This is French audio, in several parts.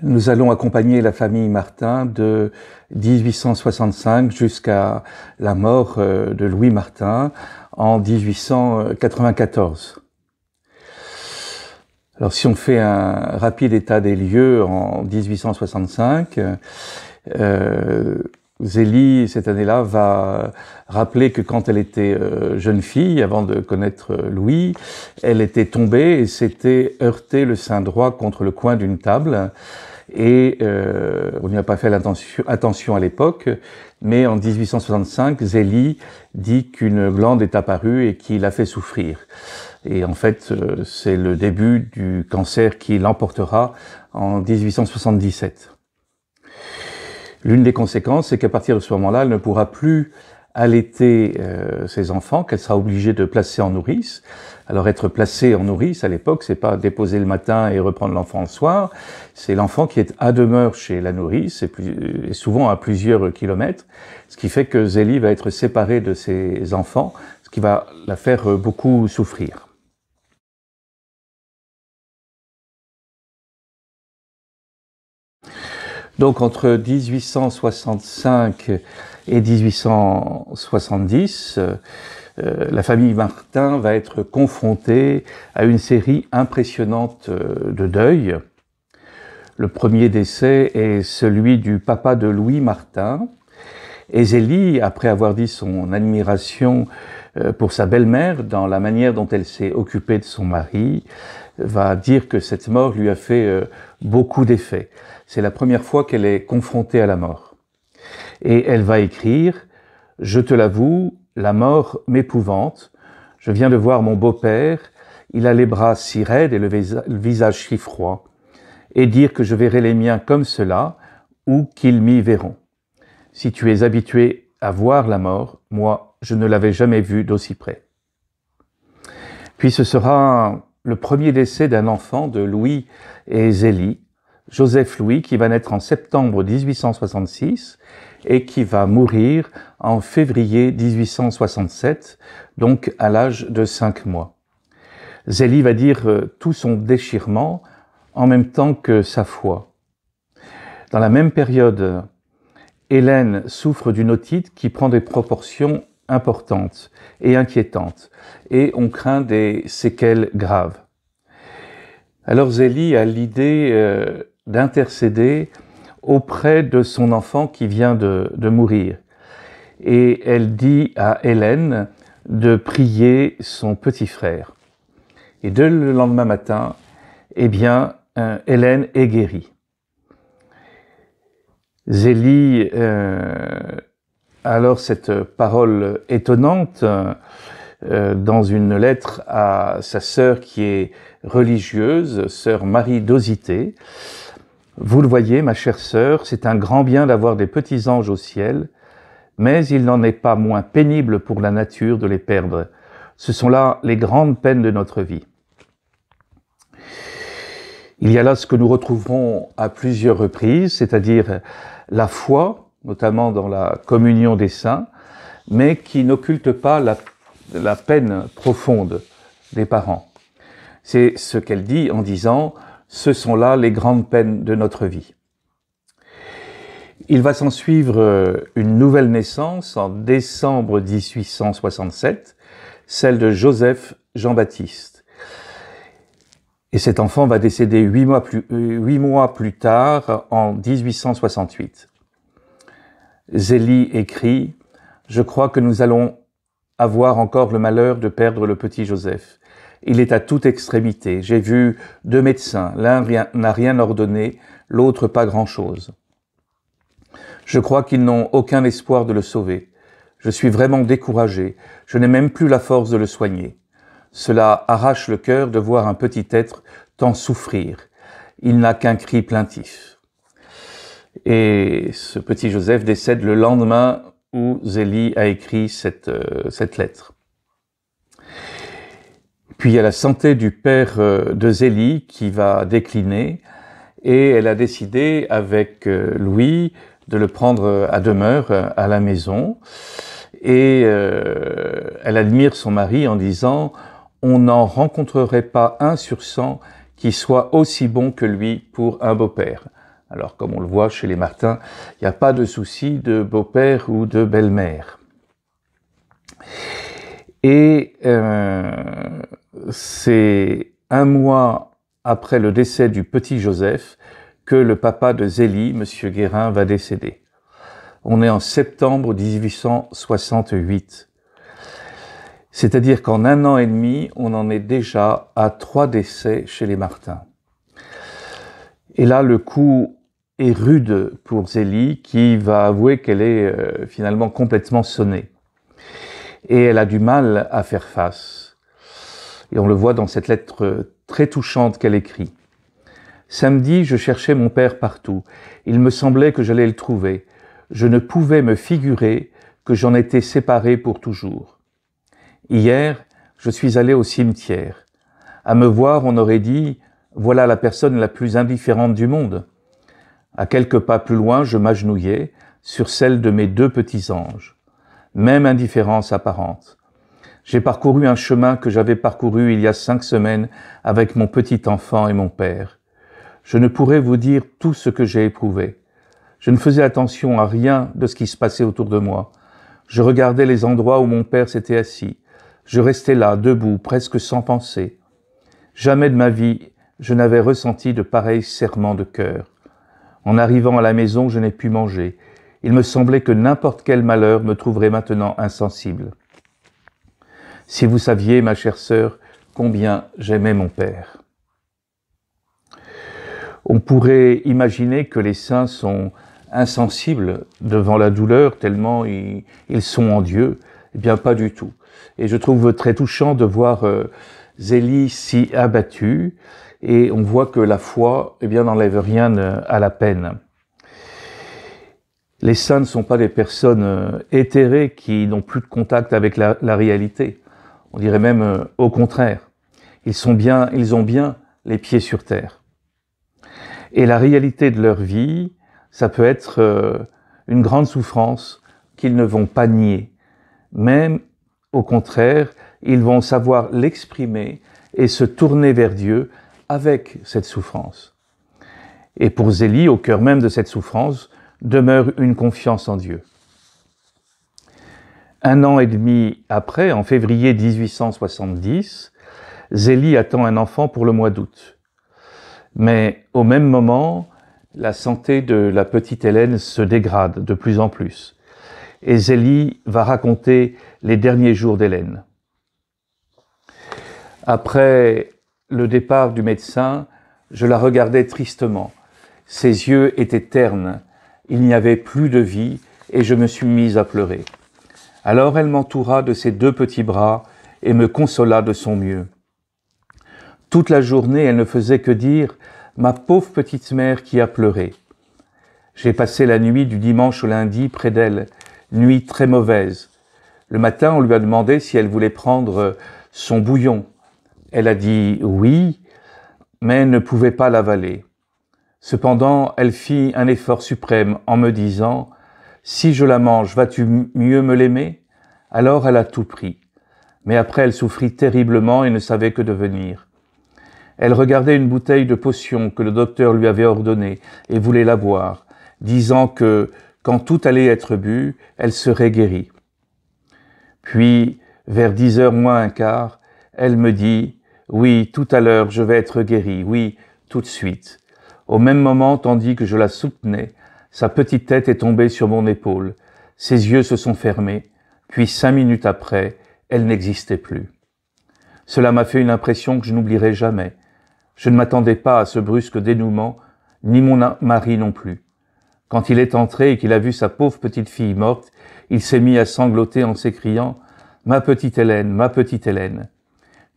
Nous allons accompagner la famille Martin de 1865 jusqu'à la mort de Louis Martin en 1894. Alors si on fait un rapide état des lieux en 1865, Zélie, cette année-là, va rappeler que quand elle était jeune fille, avant de connaître Louis, elle était tombée et s'était heurté le sein droit contre le coin d'une table. Et on n'y a pas fait attention à l'époque, mais en 1865, Zélie dit qu'une glande est apparue et qui l'a fait souffrir. Et en fait, c'est le début du cancer qui l'emportera en 1877. L'une des conséquences, c'est qu'à partir de ce moment-là, elle ne pourra plus allaiter ses enfants, qu'elle sera obligée de placer en nourrice. Alors être placé en nourrice à l'époque, c'est pas déposer le matin et reprendre l'enfant le soir, c'est l'enfant qui est à demeure chez la nourrice, et souvent à plusieurs kilomètres, ce qui fait que Zélie va être séparée de ses enfants, ce qui va la faire beaucoup souffrir. Donc entre 1865 et 1870, la famille Martin va être confrontée à une série impressionnante de deuils. Le premier décès est celui du papa de Louis Martin. Et Zélie, après avoir dit son admiration pour sa belle-mère dans la manière dont elle s'est occupée de son mari, va dire que cette mort lui a fait beaucoup d'effets. C'est la première fois qu'elle est confrontée à la mort. Et elle va écrire « Je te l'avoue, la mort m'épouvante. Je viens de voir mon beau-père, il a les bras si raides et le visage si froid, et dire que je verrai les miens comme cela, ou qu'ils m'y verront. Si tu es habitué à voir la mort, moi, je ne l'avais jamais vue d'aussi près. » Puis ce sera le premier décès d'un enfant de Louis et Zélie, Joseph Louis, qui va naître en septembre 1866 et qui va mourir en février 1867, donc à l'âge de 5 mois. Zélie va dire tout son déchirement en même temps que sa foi. Dans la même période, Hélène souffre d'une otite qui prend des proportions importantes et inquiétantes, et on craint des séquelles graves. Alors Zélie a l'idée d'intercéder auprès de son enfant qui vient de mourir. Et elle dit à Hélène de prier son petit frère. Et dès le lendemain matin, eh bien, Hélène est guérie. Zélie a alors cette parole étonnante dans une lettre à sa sœur qui est religieuse, sœur Marie d'Osité. Vous le voyez, ma chère sœur, c'est un grand bien d'avoir des petits anges au ciel, mais il n'en est pas moins pénible pour la nature de les perdre. Ce sont là les grandes peines de notre vie. Il y a là ce que nous retrouverons à plusieurs reprises, c'est-à-dire la foi, notamment dans la communion des saints, mais qui n'occulte pas la peine profonde des parents. C'est ce qu'elle dit en disant « ce sont là les grandes peines de notre vie ». Il va s'en suivre une nouvelle naissance en décembre 1867, celle de Joseph Jean-Baptiste. Et cet enfant va décéder 8 mois plus tard, en 1868. Zélie écrit « Je crois que nous allons avoir encore le malheur de perdre le petit Joseph. Il est à toute extrémité. J'ai vu 2 médecins. L'un n'a rien ordonné, l'autre pas grand-chose. Je crois qu'ils n'ont aucun espoir de le sauver. Je suis vraiment découragé. Je n'ai même plus la force de le soigner. Cela arrache le cœur de voir un petit être tant souffrir. Il n'a qu'un cri plaintif. » Et ce petit Joseph décède le lendemain où Zélie a écrit cette lettre. Puis il y a la santé du père de Zélie qui va décliner et elle a décidé avec Louis de le prendre à demeure à la maison. Et elle admire son mari en disant « On n'en rencontrerait pas un sur 100 qui soit aussi bon que lui pour un beau-père. Alors, comme on le voit chez les Martin, il n'y a pas de souci de beau-père ou de belle-mère. Et c'est un mois après le décès du petit Joseph que le papa de Zélie, M. Guérin, va décéder. On est en septembre 1868. C'est-à-dire qu'en 1 an et demi, on en est déjà à 3 décès chez les Martin. Et là, le coup est rude pour Zélie, qui va avouer qu'elle est finalement complètement sonnée. Et elle a du mal à faire face. Et on le voit dans cette lettre très touchante qu'elle écrit. « Samedi, je cherchais mon père partout. Il me semblait que j'allais le trouver. Je ne pouvais me figurer que j'en étais séparé pour toujours. Hier, je suis allé au cimetière. À me voir, on aurait dit « Voilà la personne la plus indifférente du monde ». À quelques pas plus loin, je m'agenouillais sur celle de mes 2 petits anges. Même indifférence apparente. J'ai parcouru un chemin que j'avais parcouru il y a 5 semaines avec mon petit enfant et mon père. Je ne pourrais vous dire tout ce que j'ai éprouvé. Je ne faisais attention à rien de ce qui se passait autour de moi. Je regardais les endroits où mon père s'était assis. Je restais là, debout, presque sans penser. Jamais de ma vie, je n'avais ressenti de pareils serrements de cœur. En arrivant à la maison, je n'ai pu manger. Il me semblait que n'importe quel malheur me trouverait maintenant insensible. Si vous saviez, ma chère sœur, combien j'aimais mon père. On pourrait imaginer que les saints sont insensibles devant la douleur, tellement ils sont en Dieu. Eh bien, pas du tout. Et je trouve très touchant de voir Zélie si abattue, et on voit que la foi, eh bien, n'enlève rien à la peine. Les saints ne sont pas des personnes éthérées qui n'ont plus de contact avec la réalité. On dirait même au contraire. Ils ont bien les pieds sur terre. Et la réalité de leur vie, ça peut être une grande souffrance qu'ils ne vont pas nier. Même au contraire, ils vont savoir l'exprimer et se tourner vers Dieu avec cette souffrance. Et pour Zélie, au cœur même de cette souffrance, demeure une confiance en Dieu. 1 an et demi après, en février 1870, Zélie attend un enfant pour le mois d'août. Mais au même moment, la santé de la petite Hélène se dégrade de plus en plus. Et Zélie va raconter les derniers jours d'Hélène. Après le départ du médecin, je la regardais tristement. Ses yeux étaient ternes, il n'y avait plus de vie et je me suis mise à pleurer. Alors elle m'entoura de ses 2 petits bras et me consola de son mieux. Toute la journée, elle ne faisait que dire « Ma pauvre petite mère qui a pleuré ». J'ai passé la nuit du dimanche au lundi près d'elle, nuit très mauvaise. Le matin, on lui a demandé si elle voulait prendre son bouillon. Elle a dit « oui », mais ne pouvait pas l'avaler. Cependant, elle fit un effort suprême en me disant « Si je la mange, vas-tu mieux me l'aimer ?» Alors elle a tout pris. Mais après, elle souffrit terriblement et ne savait que devenir. Elle regardait une bouteille de potion que le docteur lui avait ordonnée et voulait la boire, disant que, quand tout allait être bu, elle serait guérie. Puis, vers 10h moins un quart, elle me dit « Oui, tout à l'heure, je vais être guérie, oui, tout de suite. » Au même moment, tandis que je la soutenais, sa petite tête est tombée sur mon épaule, ses yeux se sont fermés, puis 5 minutes après, elle n'existait plus. Cela m'a fait une impression que je n'oublierai jamais. Je ne m'attendais pas à ce brusque dénouement, ni mon mari non plus. Quand il est entré et qu'il a vu sa pauvre petite fille morte, il s'est mis à sangloter en s'écriant « Ma petite Hélène, ma petite Hélène ».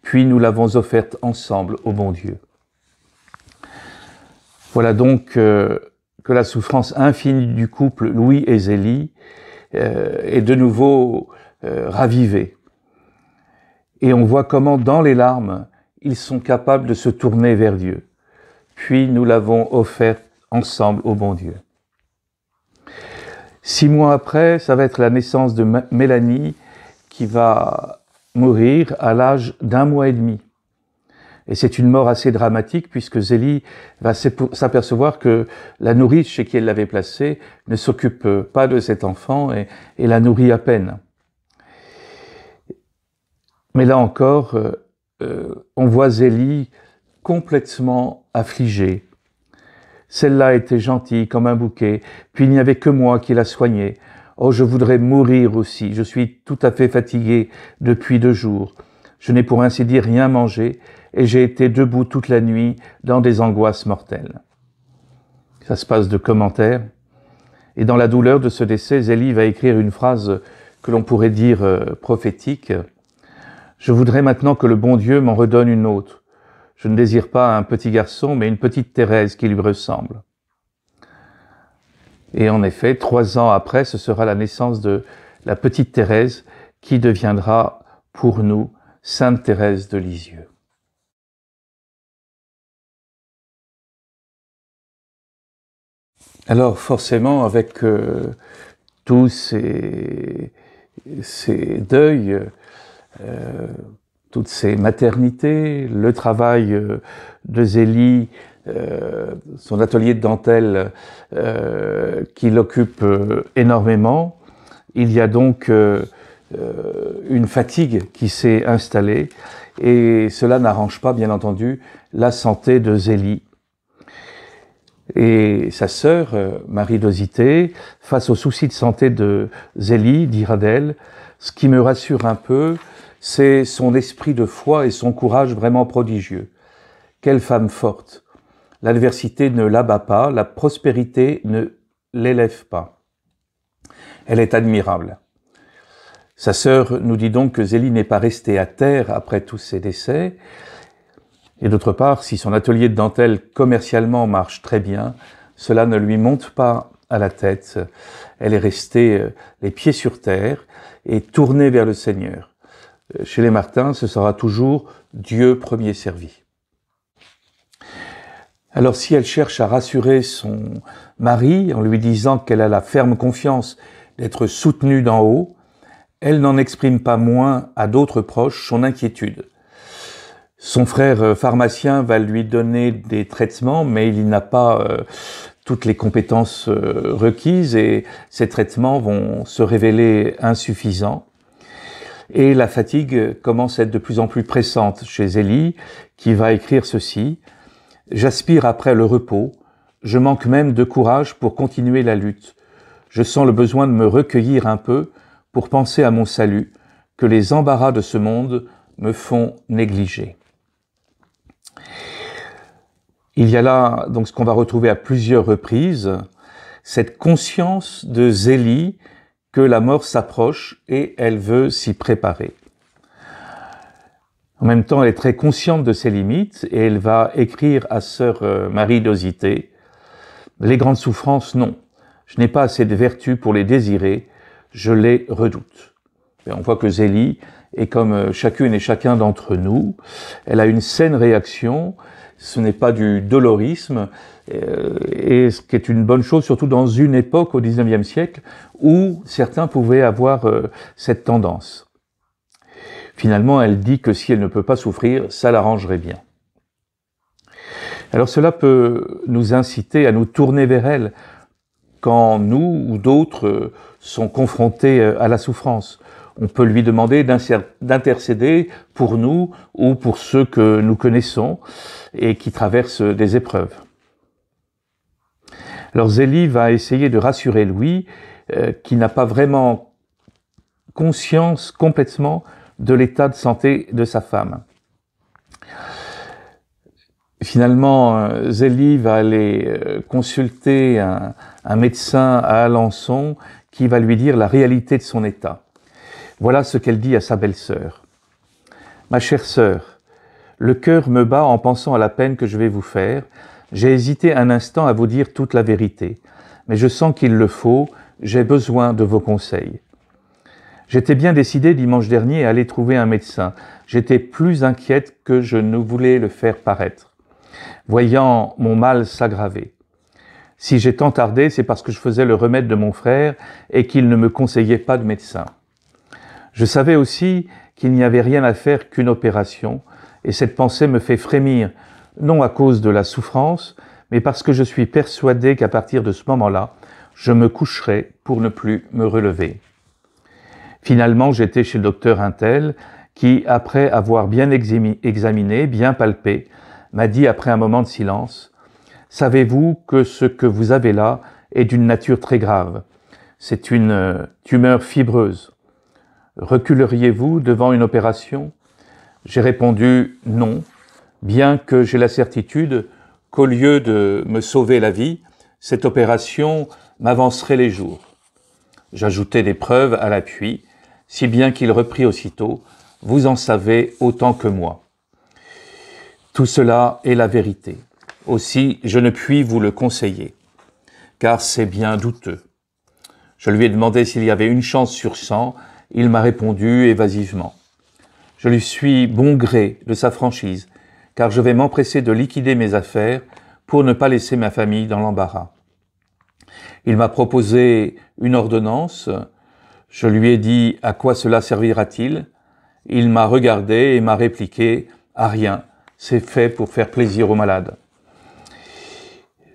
Puis nous l'avons offerte ensemble au bon Dieu. Voilà donc que la souffrance infinie du couple Louis et Zélie est de nouveau ravivée. Et on voit comment dans les larmes, ils sont capables de se tourner vers Dieu. Puis nous l'avons offerte ensemble au bon Dieu. 6 mois après, ça va être la naissance de Mélanie qui va mourir à l'âge d'1 mois et demi. Et c'est une mort assez dramatique puisque Zélie va s'apercevoir que la nourrice chez qui elle l'avait placée ne s'occupe pas de cet enfant et la nourrit à peine. Mais là encore, on voit Zélie complètement affligée. Celle-là était gentille comme un bouquet, puis il n'y avait que moi qui la soignais. Oh, je voudrais mourir aussi, je suis tout à fait fatiguée depuis 2 jours. Je n'ai pour ainsi dire rien mangé, et j'ai été debout toute la nuit dans des angoisses mortelles. Ça se passe de commentaires. Et dans la douleur de ce décès, Zélie va écrire une phrase que l'on pourrait dire prophétique. Je voudrais maintenant que le bon Dieu m'en redonne une autre. Je ne désire pas un petit garçon, mais une petite Thérèse qui lui ressemble. Et en effet, 3 ans après, ce sera la naissance de la petite Thérèse qui deviendra pour nous Sainte Thérèse de Lisieux. Alors forcément, avec tous ces deuils, toutes ces maternités, le travail de Zélie, son atelier de dentelle qui l'occupe énormément, il y a donc une fatigue qui s'est installée et cela n'arrange pas, bien entendu, la santé de Zélie. Et sa sœur, Marie d'Osité, face aux soucis de santé de Zélie, dira d'elle, ce qui me rassure un peu, c'est son esprit de foi et son courage vraiment prodigieux. Quelle femme forte! L'adversité ne l'abat pas, la prospérité ne l'élève pas. Elle est admirable. Sa sœur nous dit donc que Zélie n'est pas restée à terre après tous ses décès. Et d'autre part, si son atelier de dentelle commercialement marche très bien, cela ne lui monte pas à la tête. Elle est restée les pieds sur terre et tournée vers le Seigneur. Chez les Martin, ce sera toujours Dieu premier servi. Alors si elle cherche à rassurer son mari en lui disant qu'elle a la ferme confiance d'être soutenue d'en haut, elle n'en exprime pas moins à d'autres proches son inquiétude. Son frère pharmacien va lui donner des traitements, mais il n'a pas toutes les compétences requises et ces traitements vont se révéler insuffisants. Et la fatigue commence à être de plus en plus pressante chez Zélie, qui va écrire ceci. « J'aspire après le repos, je manque même de courage pour continuer la lutte. Je sens le besoin de me recueillir un peu pour penser à mon salut, que les embarras de ce monde me font négliger. » Il y a là donc ce qu'on va retrouver à plusieurs reprises, cette conscience de Zélie que la mort s'approche et elle veut s'y préparer. En même temps, elle est très consciente de ses limites et elle va écrire à sœur Marie d'Osité « Les grandes souffrances, non. Je n'ai pas assez de vertu pour les désirer, je les redoute. » Et on voit que Zélie est comme chacune et chacun d'entre nous. Elle a une saine réaction, ce n'est pas du dolorisme, et ce qui est une bonne chose, surtout dans une époque au XIXe siècle où certains pouvaient avoir cette tendance. Finalement, elle dit que si elle ne peut pas souffrir, ça l'arrangerait bien. Alors cela peut nous inciter à nous tourner vers elle quand nous ou d'autres sont confrontés à la souffrance. On peut lui demander d'intercéder pour nous ou pour ceux que nous connaissons et qui traversent des épreuves. Alors Zélie va essayer de rassurer Louis, qui n'a pas vraiment conscience complètement de l'état de santé de sa femme. Finalement, Zélie va aller consulter un médecin à Alençon qui va lui dire la réalité de son état. Voilà ce qu'elle dit à sa belle-sœur. « Ma chère sœur, le cœur me bat en pensant à la peine que je vais vous faire. J'ai hésité un instant à vous dire toute la vérité, mais je sens qu'il le faut, j'ai besoin de vos conseils. J'étais bien décidée dimanche dernier à aller trouver un médecin. J'étais plus inquiète que je ne voulais le faire paraître, voyant mon mal s'aggraver. Si j'ai tant tardé, c'est parce que je faisais le remède de mon frère et qu'il ne me conseillait pas de médecin. Je savais aussi qu'il n'y avait rien à faire qu'une opération et cette pensée me fait frémir, non à cause de la souffrance, mais parce que je suis persuadé qu'à partir de ce moment-là, je me coucherai pour ne plus me relever. Finalement, j'étais chez le docteur Intel, qui, après avoir bien examiné, bien palpé, m'a dit après un moment de silence, « Savez-vous que ce que vous avez là est d'une nature très grave? C'est une tumeur fibreuse. Reculeriez-vous devant une opération ?» J'ai répondu « Non », bien que j'ai la certitude qu'au lieu de me sauver la vie, cette opération m'avancerait les jours. J'ajoutai des preuves à l'appui, si bien qu'il reprit aussitôt « Vous en savez autant que moi. Tout cela est la vérité. Aussi, je ne puis vous le conseiller, car c'est bien douteux. » Je lui ai demandé s'il y avait une chance sur 100, il m'a répondu évasivement. Je lui suis bon gré de sa franchise, car je vais m'empresser de liquider mes affaires pour ne pas laisser ma famille dans l'embarras. Il m'a proposé une ordonnance. Je lui ai dit « À quoi cela servira-t-il » Il m'a regardé et m'a répliqué « À rien, c'est fait pour faire plaisir aux malades. »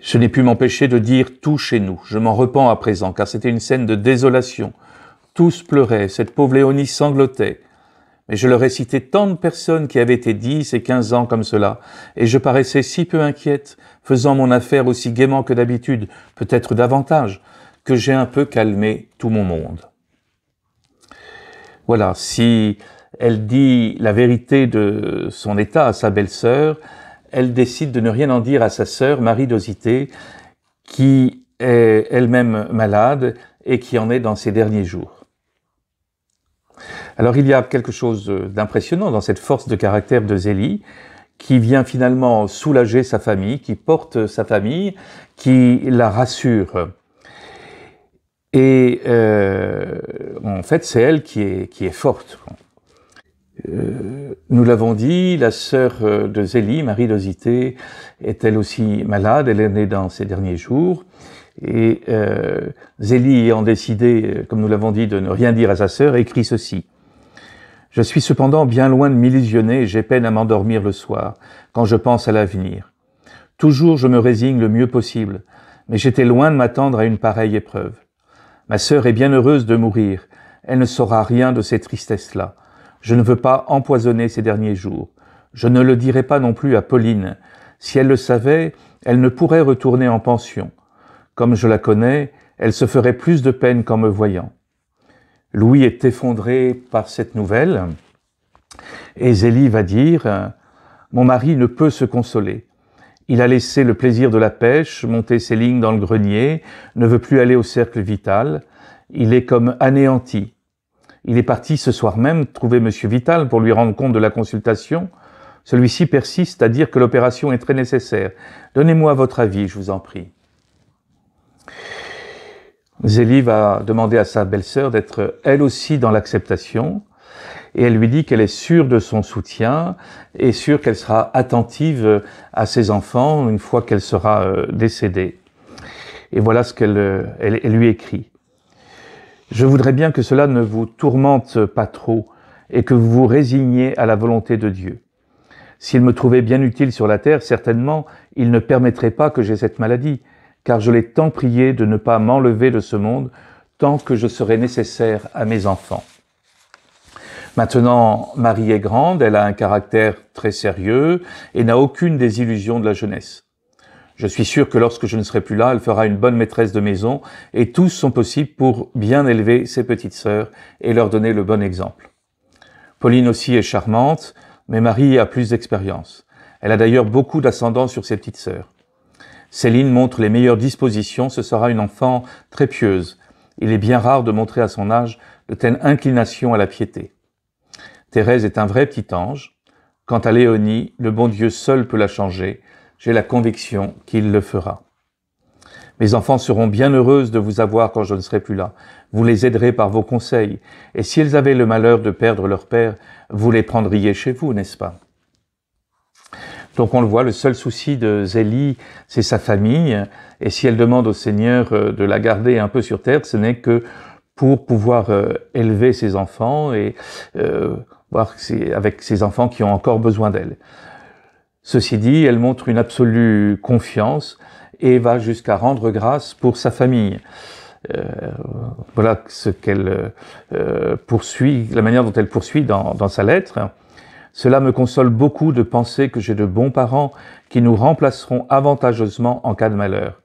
Je n'ai pu m'empêcher de dire tout chez nous. Je m'en repens à présent, car c'était une scène de désolation. Tous pleuraient, cette pauvre Léonie sanglotait. Mais je leur ai cité tant de personnes qui avaient été 10 et 15 ans comme cela, et je paraissais si peu inquiète, faisant mon affaire aussi gaiement que d'habitude, peut-être davantage, que j'ai un peu calmé tout mon monde. Voilà, si elle dit la vérité de son état à sa belle-sœur, elle décide de ne rien en dire à sa sœur, Marie d'Osité, qui est elle-même malade et qui en est dans ses derniers jours. Alors il y a quelque chose d'impressionnant dans cette force de caractère de Zélie, qui vient finalement soulager sa famille, qui porte sa famille, qui la rassure. Et en fait, c'est elle qui est forte. Nous l'avons dit, la sœur de Zélie, Marie d'Osité, est elle aussi malade, elle est née dans ses derniers jours. Et Zélie ayant décidé, comme nous l'avons dit, de ne rien dire à sa sœur, écrit ceci. « Je suis cependant bien loin de m'illusionner et j'ai peine à m'endormir le soir, quand je pense à l'avenir. Toujours je me résigne le mieux possible, mais j'étais loin de m'attendre à une pareille épreuve. Ma sœur est bien heureuse de mourir, elle ne saura rien de ces tristesses-là. Je ne veux pas empoisonner ses derniers jours. Je ne le dirai pas non plus à Pauline. Si elle le savait, elle ne pourrait retourner en pension. Comme je la connais, elle se ferait plus de peine qu'en me voyant. » Louis est effondré par cette nouvelle, et Zélie va dire « Mon mari ne peut se consoler. Il a laissé le plaisir de la pêche, monté ses lignes dans le grenier, ne veut plus aller au cercle vital. Il est comme anéanti. Il est parti ce soir même trouver Monsieur Vital pour lui rendre compte de la consultation. Celui-ci persiste à dire que l'opération est très nécessaire. Donnez-moi votre avis, je vous en prie. » Zélie va demander à sa belle-sœur d'être elle aussi dans l'acceptation, et elle lui dit qu'elle est sûre de son soutien et sûre qu'elle sera attentive à ses enfants une fois qu'elle sera décédée. Et voilà ce qu'elle lui écrit. « Je voudrais bien que cela ne vous tourmente pas trop et que vous vous résigniez à la volonté de Dieu. S'il me trouvait bien utile sur la terre, certainement, il ne permettrait pas que j'aie cette maladie, car je l'ai tant prié de ne pas m'enlever de ce monde tant que je serai nécessaire à mes enfants. Maintenant, Marie est grande, elle a un caractère très sérieux et n'a aucune des illusions de la jeunesse. Je suis sûr que lorsque je ne serai plus là, elle fera une bonne maîtresse de maison et tous sont possibles pour bien élever ses petites sœurs et leur donner le bon exemple. Pauline aussi est charmante, mais Marie a plus d'expérience. Elle a d'ailleurs beaucoup d'ascendant sur ses petites sœurs. Céline montre les meilleures dispositions, ce sera une enfant très pieuse. Il est bien rare de montrer à son âge de telles inclinations à la piété. Thérèse est un vrai petit ange. Quant à Léonie, le bon Dieu seul peut la changer. J'ai la conviction qu'il le fera. Mes enfants seront bien heureuses de vous avoir quand je ne serai plus là. Vous les aiderez par vos conseils. Et si elles avaient le malheur de perdre leur père, vous les prendriez chez vous, n'est-ce pas ? Donc on le voit, le seul souci de Zélie, c'est sa famille, et si elle demande au Seigneur de la garder un peu sur terre, ce n'est que pour pouvoir élever ses enfants, et voire avec ses enfants qui ont encore besoin d'elle. Ceci dit, elle montre une absolue confiance et va jusqu'à rendre grâce pour sa famille. Voilà ce qu'elle poursuit, la manière dont elle poursuit dans sa lettre. Cela me console beaucoup de penser que j'ai de bons parents qui nous remplaceront avantageusement en cas de malheur.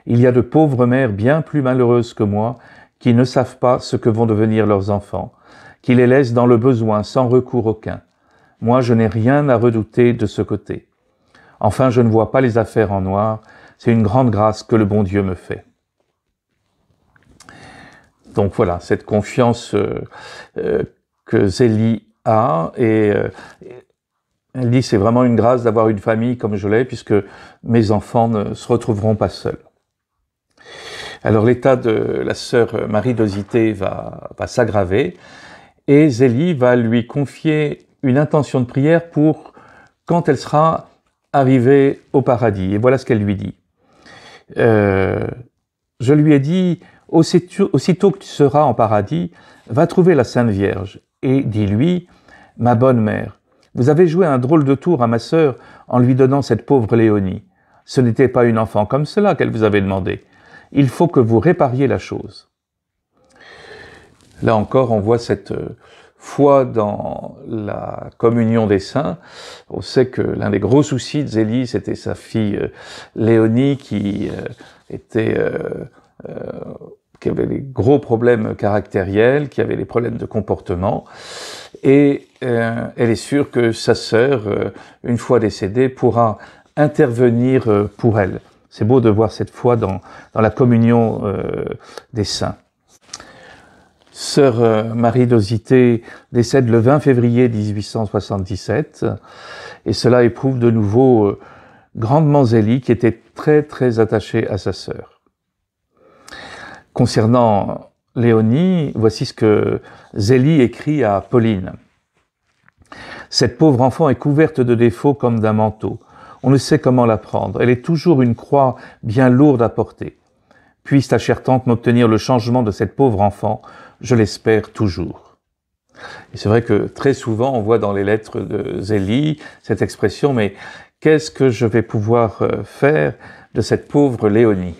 Il y a de pauvres mères bien plus malheureuses que moi qui ne savent pas ce que vont devenir leurs enfants, qui les laissent dans le besoin sans recours aucun. Moi, je n'ai rien à redouter de ce côté. Enfin, je ne vois pas les affaires en noir, c'est une grande grâce que le bon Dieu me fait. Donc voilà, cette confiance que Zélie a, et elle dit c'est vraiment une grâce d'avoir une famille comme je l'ai, puisque mes enfants ne se retrouveront pas seuls. Alors l'état de la sœur Marie d'Osité va s'aggraver, et Zélie va lui confier une intention de prière pour quand elle sera arrivée au paradis. Et voilà ce qu'elle lui dit. Je lui ai dit, aussitôt que tu seras en paradis, va trouver la Sainte Vierge, et dis-lui, ma bonne mère, vous avez joué un drôle de tour à ma sœur en lui donnant cette pauvre Léonie. Ce n'était pas une enfant comme cela qu'elle vous avait demandé. Il faut que vous répariez la chose. Là encore, on voit cette foi dans la communion des saints. On sait que l'un des gros soucis de Zélie, c'était sa fille Léonie qui avait des gros problèmes caractériels, qui avait des problèmes de comportement. Et elle est sûre que sa sœur, une fois décédée, pourra intervenir pour elle. C'est beau de voir cette foi dans la communion des saints. Sœur Marie d'Osité décède le 20 février 1877, et cela éprouve de nouveau grandement Zélie, qui était très très attachée à sa sœur. Concernant Léonie, voici ce que Zélie écrit à Pauline. « Cette pauvre enfant est couverte de défauts comme d'un manteau. On ne sait comment la prendre. Elle est toujours une croix bien lourde à porter. Puisse ta chère tante m'obtenir le changement de cette pauvre enfant, je l'espère toujours. » Et c'est vrai que très souvent, on voit dans les lettres de Zélie cette expression, mais qu'est-ce que je vais pouvoir faire de cette pauvre Léonie?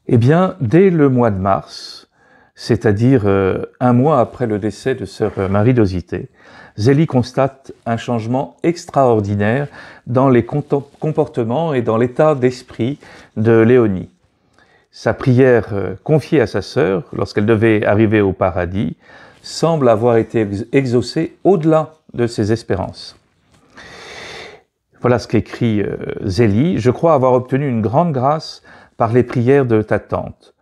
Eh bien, dès le mois de mars, c'est-à-dire un mois après le décès de sœur Marie d'Osité, Zélie constate un changement extraordinaire dans les comportements et dans l'état d'esprit de Léonie. Sa prière confiée à sa sœur, lorsqu'elle devait arriver au paradis, semble avoir été exaucée au-delà de ses espérances. Voilà ce qu'écrit Zélie. « Je crois avoir obtenu une grande grâce par les prières de ta tante.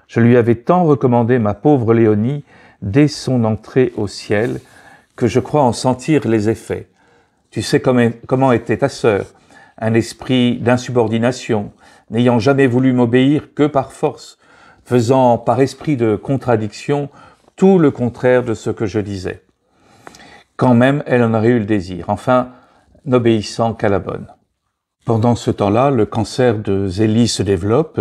Je lui avais tant recommandé ma pauvre Léonie dès son entrée au ciel que je crois en sentir les effets. Tu sais comment était ta sœur, un esprit d'insubordination, n'ayant jamais voulu m'obéir que par force, faisant par esprit de contradiction tout le contraire de ce que je disais. Quand même, elle en aurait eu le désir, enfin, n'obéissant qu'à la bonne. » Pendant ce temps-là, le cancer de Zélie se développe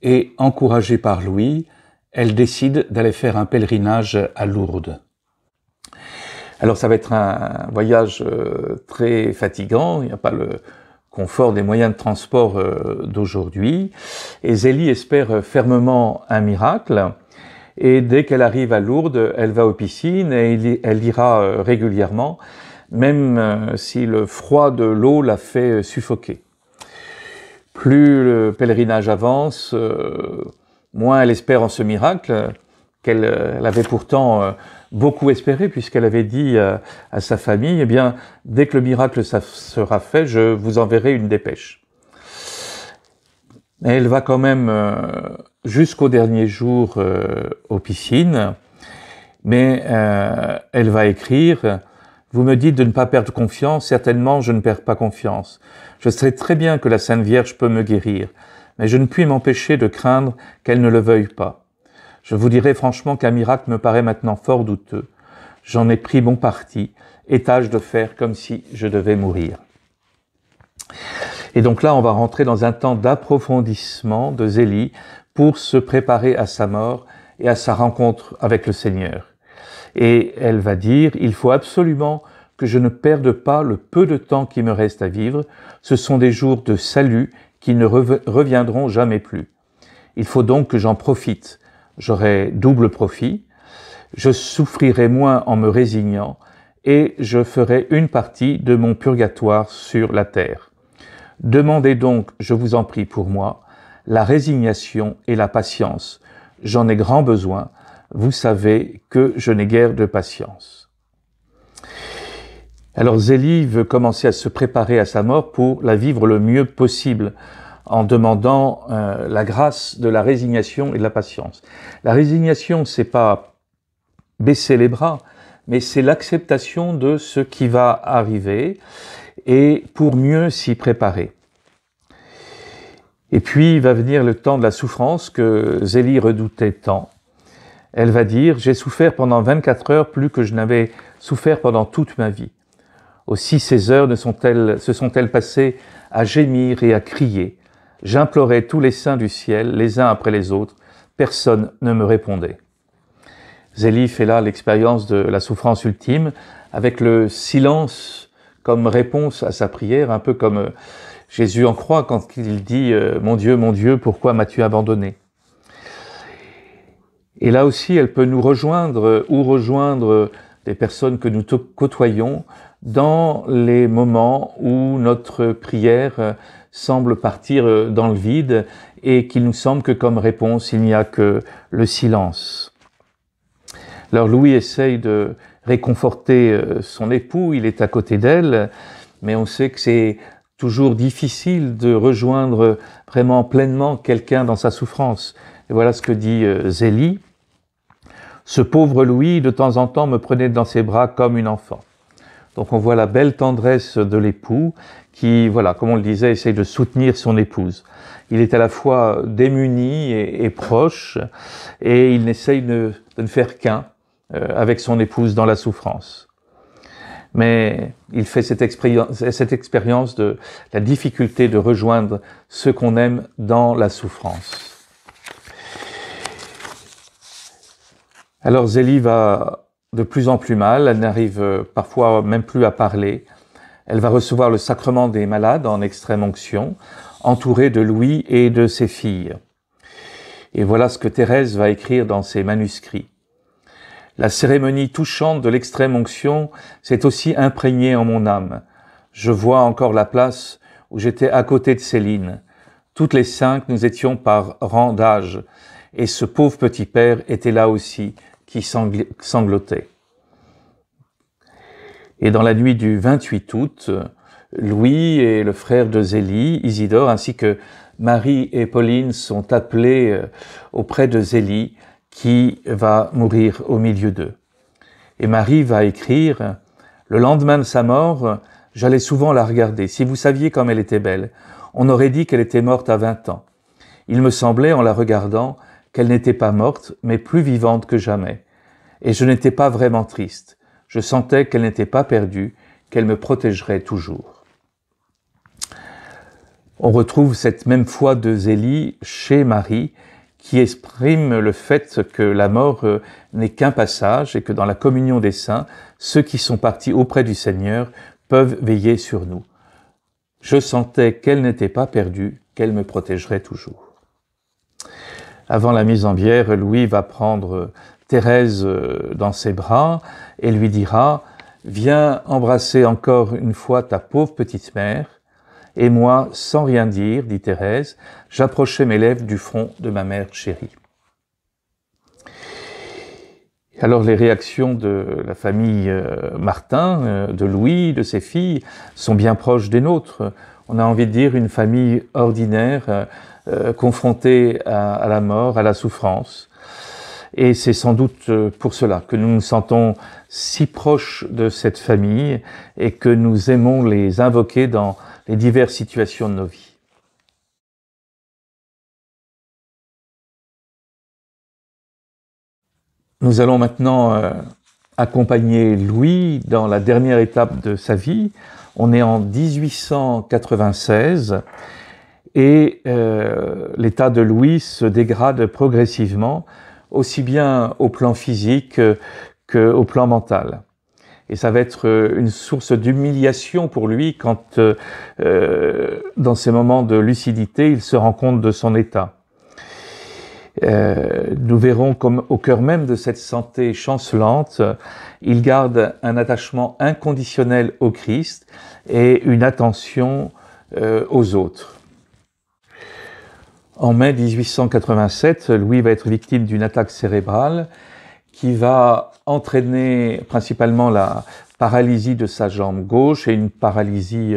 et, encouragée par Louis, elle décide d'aller faire un pèlerinage à Lourdes. Alors ça va être un voyage très fatigant, il n'y a pas le confort des moyens de transport d'aujourd'hui, et Zélie espère fermement un miracle, et dès qu'elle arrive à Lourdes, elle va aux piscines et elle ira régulièrement, même si le froid de l'eau l'a fait suffoquer. Plus le pèlerinage avance, moins elle espère en ce miracle, qu'elle avait pourtant beaucoup espéré, puisqu'elle avait dit à sa famille, eh bien, dès que le miracle sera fait, je vous enverrai une dépêche. Et elle va quand même jusqu'au dernier jour aux piscines, mais elle va écrire: vous me dites de ne pas perdre confiance, certainement je ne perds pas confiance. Je sais très bien que la Sainte Vierge peut me guérir, mais je ne puis m'empêcher de craindre qu'elle ne le veuille pas. Je vous dirai franchement qu'un miracle me paraît maintenant fort douteux. J'en ai pris bon parti, et tâche de faire comme si je devais mourir. Et donc là, on va rentrer dans un temps d'approfondissement de Zélie pour se préparer à sa mort et à sa rencontre avec le Seigneur. Et elle va dire, il faut absolument que je ne perde pas le peu de temps qui me reste à vivre. Ce sont des jours de salut qui ne reviendront jamais plus. Il faut donc que j'en profite. J'aurai double profit. Je souffrirai moins en me résignant et je ferai une partie de mon purgatoire sur la terre. Demandez donc, je vous en prie pour moi, la résignation et la patience. J'en ai grand besoin. Vous savez que je n'ai guère de patience. Alors Zélie veut commencer à se préparer à sa mort pour la vivre le mieux possible en demandant la grâce de la résignation et de la patience. La résignation, c'est pas baisser les bras, mais c'est l'acceptation de ce qui va arriver et pour mieux s'y préparer. Et puis va venir le temps de la souffrance que Zélie redoutait tant. Elle va dire « J'ai souffert pendant 24 heures plus que je n'avais souffert pendant toute ma vie. Aussi ces heures se sont-elles passées à gémir et à crier. J'implorais tous les saints du ciel, les uns après les autres. Personne ne me répondait. » Zélie fait là l'expérience de la souffrance ultime, avec le silence comme réponse à sa prière, un peu comme Jésus en croix quand il dit « Mon Dieu, pourquoi m'as-tu abandonné ?» Et là aussi, elle peut nous rejoindre ou rejoindre des personnes que nous côtoyons dans les moments où notre prière semble partir dans le vide et qu'il nous semble que comme réponse, il n'y a que le silence. Alors Louis essaye de réconforter son époux, il est à côté d'elle, mais on sait que c'est toujours difficile de rejoindre vraiment pleinement quelqu'un dans sa souffrance. Et voilà ce que dit Zélie. Ce pauvre Louis, de temps en temps, me prenait dans ses bras comme une enfant. Donc on voit la belle tendresse de l'époux qui, voilà, comme on le disait, essaye de soutenir son épouse. Il est à la fois démuni et proche, et il n'essaye de ne faire qu'un avec son épouse dans la souffrance. Mais il fait cette expérience de la difficulté de rejoindre ceux qu'on aime dans la souffrance. Alors Zélie va de plus en plus mal, elle n'arrive parfois même plus à parler. Elle va recevoir le sacrement des malades en extrême onction, entourée de Louis et de ses filles. Et voilà ce que Thérèse va écrire dans ses manuscrits. La cérémonie touchante de l'extrême onction s'est aussi imprégnée en mon âme. Je vois encore la place où j'étais à côté de Céline. Toutes les 5, nous étions par rang d'âge, et ce pauvre petit père était là aussi, qui sanglotait. Et dans la nuit du 28 août, Louis et le frère de Zélie, Isidore, ainsi que Marie et Pauline sont appelés auprès de Zélie, qui va mourir au milieu d'eux. Et Marie va écrire « Le lendemain de sa mort, j'allais souvent la regarder. Si vous saviez comme elle était belle, on aurait dit qu'elle était morte à 20 ans. Il me semblait, en la regardant, qu'elle n'était pas morte, mais plus vivante que jamais. Et je n'étais pas vraiment triste. Je sentais qu'elle n'était pas perdue, qu'elle me protégerait toujours. » On retrouve cette même foi de Zélie chez Marie, qui exprime le fait que la mort n'est qu'un passage et que dans la communion des saints, ceux qui sont partis auprès du Seigneur peuvent veiller sur nous. Je sentais qu'elle n'était pas perdue, qu'elle me protégerait toujours. Avant la mise en bière, Louis va prendre Thérèse dans ses bras et lui dira « Viens embrasser encore une fois ta pauvre petite mère. » Et moi, sans rien dire, dit Thérèse, j'approchai mes lèvres du front de ma mère chérie. Alors les réactions de la famille Martin, de Louis, de ses filles, sont bien proches des nôtres. On a envie de dire une famille ordinaire, confrontée à la mort, à la souffrance. Et c'est sans doute pour cela que nous nous sentons si proches de cette famille et que nous aimons les invoquer dans les diverses situations de nos vies. Nous allons maintenant accompagner Louis dans la dernière étape de sa vie. On est en 1896 et l'état de Louis se dégrade progressivement, aussi bien au plan physique qu'au plan mental. Et ça va être une source d'humiliation pour lui quand, dans ces moments de lucidité, il se rend compte de son état. Nous verrons comme au cœur même de cette santé chancelante, il garde un attachement inconditionnel au Christ et une attention aux autres. En mai 1887, Louis va être victime d'une attaque cérébrale qui va entraîner principalement la paralysie de sa jambe gauche et une paralysie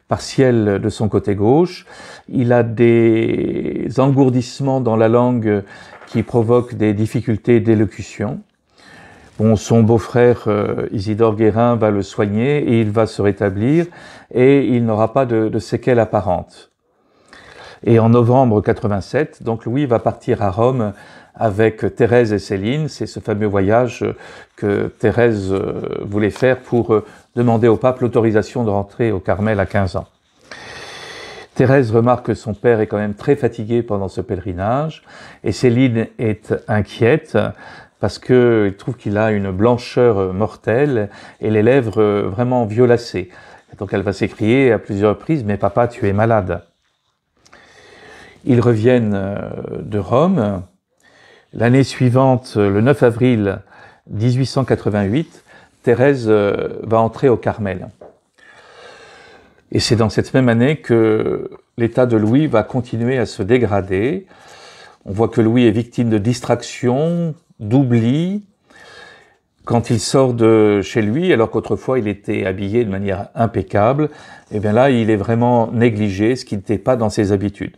partielle de son côté gauche. Il a des engourdissements dans la langue qui provoquent des difficultés d'élocution. Bon, son beau-frère Isidore Guérin va le soigner et il va se rétablir et il n'aura pas de séquelles apparentes. Et en novembre 87, donc Louis va partir à Rome avec Thérèse et Céline. C'est ce fameux voyage que Thérèse voulait faire pour demander au pape l'autorisation de rentrer au Carmel à 15 ans. Thérèse remarque que son père est quand même très fatigué pendant ce pèlerinage et Céline est inquiète parce qu'il trouve qu'il a une blancheur mortelle et les lèvres vraiment violacées. Donc elle va s'écrier à plusieurs reprises « Mais papa, tu es malade !» Ils reviennent de Rome. L'année suivante, le 9 avril 1888, Thérèse va entrer au Carmel. Et c'est dans cette même année que l'état de Louis va continuer à se dégrader. On voit que Louis est victime de distraction, d'oubli. Quand il sort de chez lui, alors qu'autrefois il était habillé de manière impeccable, et bien là, il est vraiment négligé, ce qui n'était pas dans ses habitudes.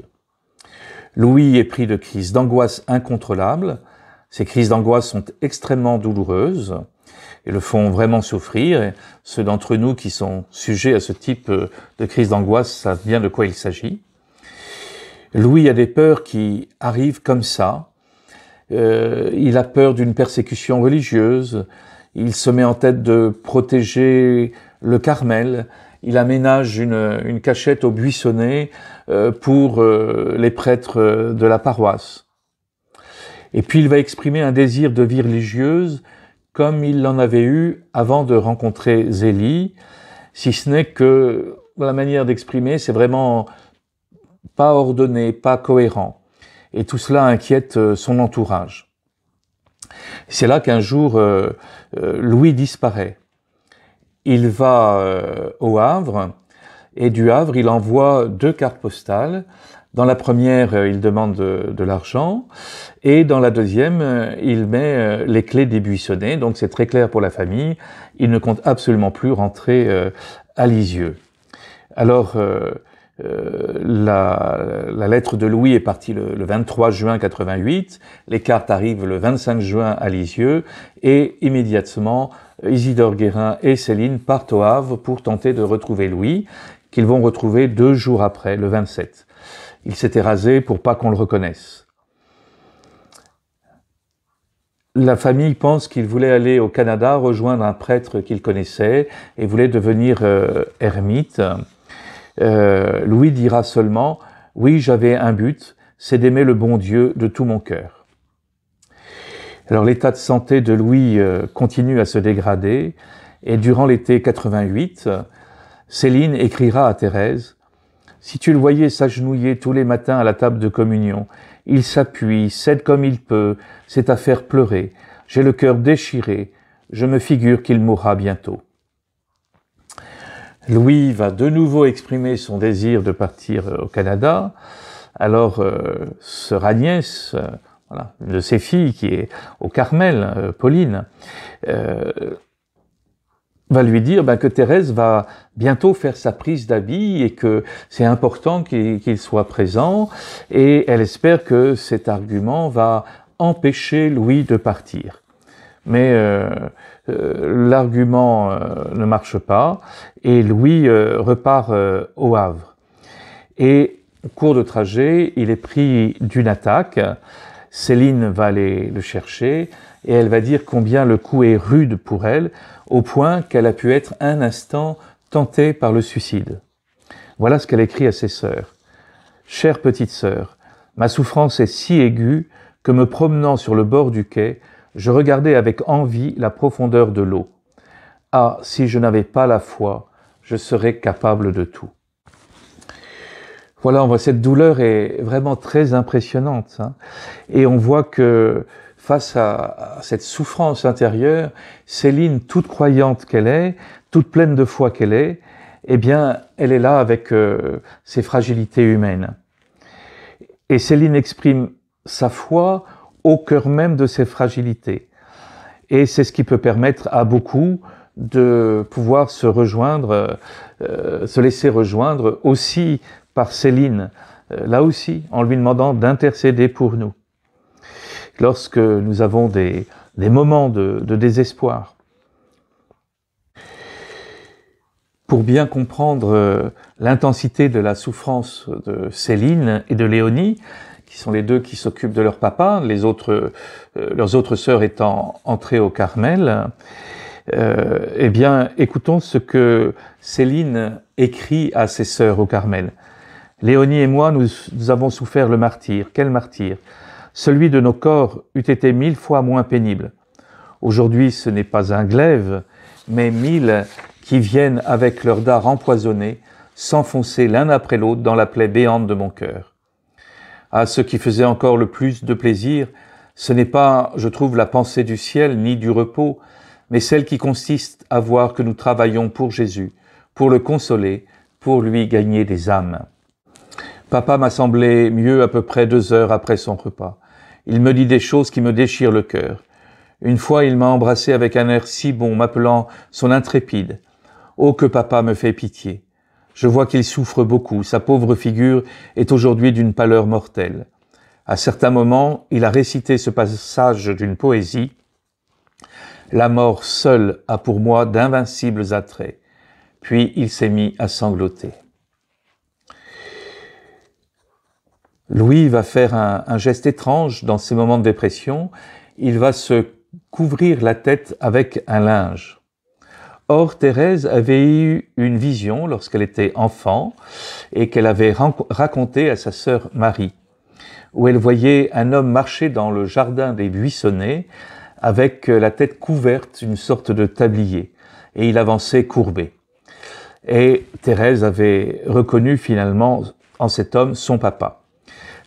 Louis est pris de crises d'angoisse incontrôlables. Ces crises d'angoisse sont extrêmement douloureuses et le font vraiment souffrir. Et ceux d'entre nous qui sont sujets à ce type de crise d'angoisse savent bien de quoi il s'agit. Louis a des peurs qui arrivent comme ça. Il a peur d'une persécution religieuse. Il se met en tête de protéger le Carmel. Il aménage une cachette au buissonnet pour les prêtres de la paroisse. Et puis il va exprimer un désir de vie religieuse comme il l'en avait eu avant de rencontrer Zélie, si ce n'est que la manière d'exprimer, c'est vraiment pas ordonné, pas cohérent. Et tout cela inquiète son entourage. C'est là qu'un jour, Louis disparaît. Il va au Havre, et du Havre, il envoie 2 cartes postales. Dans la première, il demande de l'argent, et dans la deuxième, il met les clés des buissonnets. Donc c'est très clair pour la famille, il ne compte absolument plus rentrer à Lisieux. Alors, la lettre de Louis est partie le 23 juin 88, les cartes arrivent le 25 juin à Lisieux, et immédiatement, Isidore Guérin et Céline partent au Havre pour tenter de retrouver Louis, qu'ils vont retrouver 2 jours après, le 27. Il s'était rasé pour pas qu'on le reconnaisse. La famille pense qu'il voulait aller au Canada rejoindre un prêtre qu'il connaissait et voulait devenir ermite. Louis dira seulement « Oui, j'avais un but, c'est d'aimer le bon Dieu de tout mon cœur ». Alors l'état de santé de Louis continue à se dégrader et durant l'été 88, Céline écrira à Thérèse « Si tu le voyais s'agenouiller tous les matins à la table de communion, il s'appuie, cède comme il peut, c'est à faire pleurer. J'ai le cœur déchiré, je me figure qu'il mourra bientôt. » Louis va de nouveau exprimer son désir de partir au Canada. Alors, sœur Agnès, voilà, une de ses filles qui est au Carmel, Pauline, va lui dire que Thérèse va bientôt faire sa prise d'habit et que c'est important qu'il soit présent, et elle espère que cet argument va empêcher Louis de partir. Mais l'argument ne marche pas et Louis repart au Havre. Et au cours de trajet, il est pris d'une attaque. Céline va aller le chercher et elle va dire combien le coup est rude pour elle, au point qu'elle a pu être un instant tentée par le suicide. Voilà ce qu'elle écrit à ses sœurs. « Chère petite sœur, ma souffrance est si aiguë que me promenant sur le bord du quai, Je regardais avec envie la profondeur de l'eau. Ah, si je n'avais pas la foi, je serais capable de tout. Voilà, on voit cette douleur est vraiment très impressionnante. Hein. Et on voit que face à cette souffrance intérieure, Céline, toute croyante qu'elle est, toute pleine de foi qu'elle est, eh bien, elle est là avec ses fragilités humaines. Et Céline exprime sa foi au cœur même de ses fragilités. Et c'est ce qui peut permettre à beaucoup de pouvoir se rejoindre, se laisser rejoindre aussi par Céline, là aussi, en lui demandant d'intercéder pour nous. Lorsque nous avons des moments de désespoir. Pour bien comprendre l'intensité de la souffrance de Céline et de Léonie, qui sont les deux qui s'occupent de leur papa, leurs autres sœurs étant entrées au Carmel, eh bien, écoutons ce que Céline écrit à ses sœurs au Carmel. Léonie et moi, nous avons souffert le martyre. Quel martyre? Celui de nos corps eût été 1000 fois moins pénible. Aujourd'hui, ce n'est pas un glaive, mais 1000 qui viennent avec leur dard empoisonné s'enfoncer l'un après l'autre dans la plaie béante de mon cœur. À ce qui faisait encore le plus de plaisir, ce n'est pas, je trouve, la pensée du ciel ni du repos, mais celle qui consiste à voir que nous travaillons pour Jésus, pour le consoler, pour lui gagner des âmes. Papa m'a semblé mieux à peu près 2 heures après son repas. Il me dit des choses qui me déchirent le cœur. Une fois, il m'a embrassé avec un air si bon, m'appelant son intrépide. Oh, que papa me fait pitié. Je vois qu'il souffre beaucoup, sa pauvre figure est aujourd'hui d'une pâleur mortelle. À certains moments, il a récité ce passage d'une poésie. La mort seule a pour moi d'invincibles attraits. Puis il s'est mis à sangloter. Louis va faire un geste étrange dans ces moments de dépression. Il va se couvrir la tête avec un linge. Or, Thérèse avait eu une vision lorsqu'elle était enfant et qu'elle avait raconté à sa sœur Marie, où elle voyait un homme marcher dans le jardin des Buissonnets avec la tête couverte d'une sorte de tablier, et il avançait courbé. Et Thérèse avait reconnu finalement en cet homme son papa.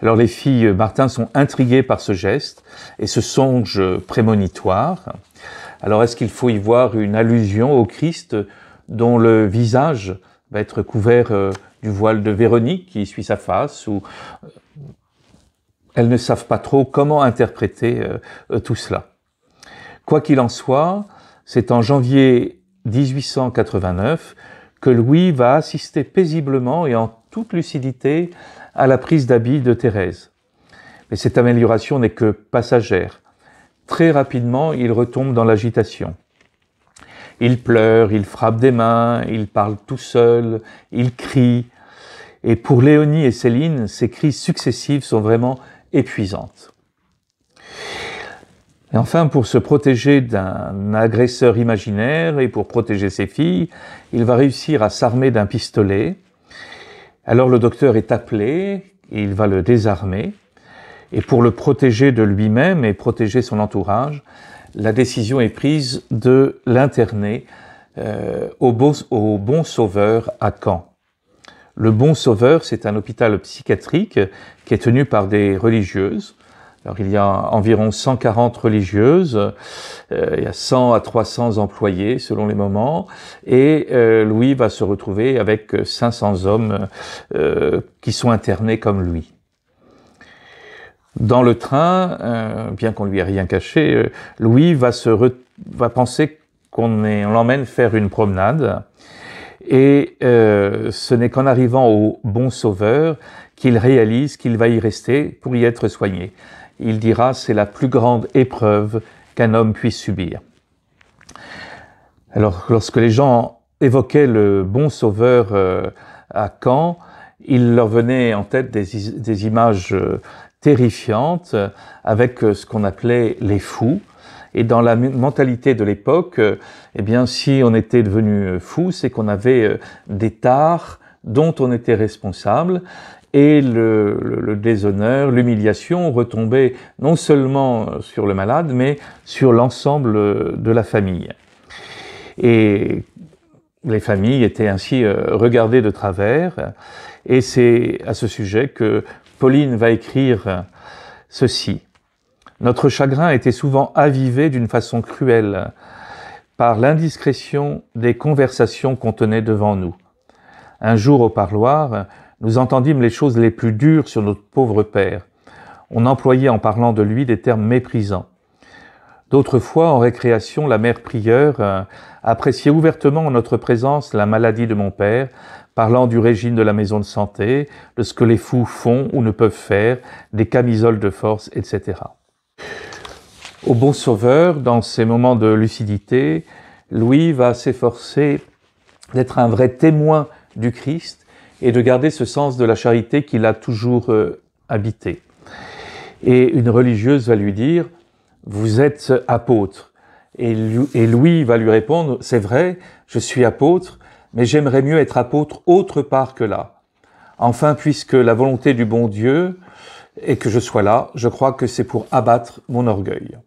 Alors les filles Martin sont intriguées par ce geste et ce songe prémonitoire. Alors est-ce qu'il faut y voir une allusion au Christ dont le visage va être couvert du voile de Véronique qui essuie sa face, ou elles ne savent pas trop comment interpréter tout cela. Quoi qu'il en soit, c'est en janvier 1889 que Louis va assister paisiblement et en toute lucidité à la prise d'habit de Thérèse. Mais cette amélioration n'est que passagère. Très rapidement, il retombe dans l'agitation. Il pleure, il frappe des mains, il parle tout seul, il crie. Et pour Léonie et Céline, ces crises successives sont vraiment épuisantes. Et enfin, pour se protéger d'un agresseur imaginaire et pour protéger ses filles, il va réussir à s'armer d'un pistolet. Alors le docteur est appelé, et il va le désarmer. Et pour le protéger de lui-même et protéger son entourage, la décision est prise de l'interner au Bon Sauveur à Caen. Le Bon Sauveur, c'est un hôpital psychiatrique qui est tenu par des religieuses. Alors il y a environ 140 religieuses, il y a 100 à 300 employés selon les moments, et Louis va se retrouver avec 500 hommes qui sont internés comme lui. Dans le train, bien qu'on lui ait rien caché, Louis va penser qu'on l'emmène faire une promenade, et ce n'est qu'en arrivant au Bon Sauveur qu'il réalise qu'il va y rester pour y être soigné. Il dira, c'est la plus grande épreuve qu'un homme puisse subir. Alors, lorsque les gens évoquaient le Bon Sauveur à Caen, il leur venait en tête des images terrifiantes avec ce qu'on appelait les fous. Et dans la mentalité de l'époque, eh bien, si on était devenu fou, c'est qu'on avait des tares dont on était responsable et le déshonneur, l'humiliation retombait non seulement sur le malade, mais sur l'ensemble de la famille. Et les familles étaient ainsi regardées de travers, et c'est à ce sujet que Pauline va écrire ceci. Notre chagrin était souvent avivé d'une façon cruelle par l'indiscrétion des conversations qu'on tenait devant nous. Un jour au parloir, nous entendîmes les choses les plus dures sur notre pauvre père. On employait en parlant de lui des termes méprisants. D'autres fois, en récréation, la mère prieure appréciait ouvertement en notre présence la maladie de mon père, parlant du régime de la maison de santé, de ce que les fous font ou ne peuvent faire, des camisoles de force, etc. Au Bon Sauveur, dans ces moments de lucidité, Louis va s'efforcer d'être un vrai témoin du Christ et de garder ce sens de la charité qu'il a toujours habité. Et une religieuse va lui dire « Vous êtes apôtre ». Et Louis va lui répondre « C'est vrai, je suis apôtre, mais j'aimerais mieux être apôtre autre part que là. Enfin, puisque la volonté du bon Dieu est que je sois là, je crois que c'est pour abattre mon orgueil ».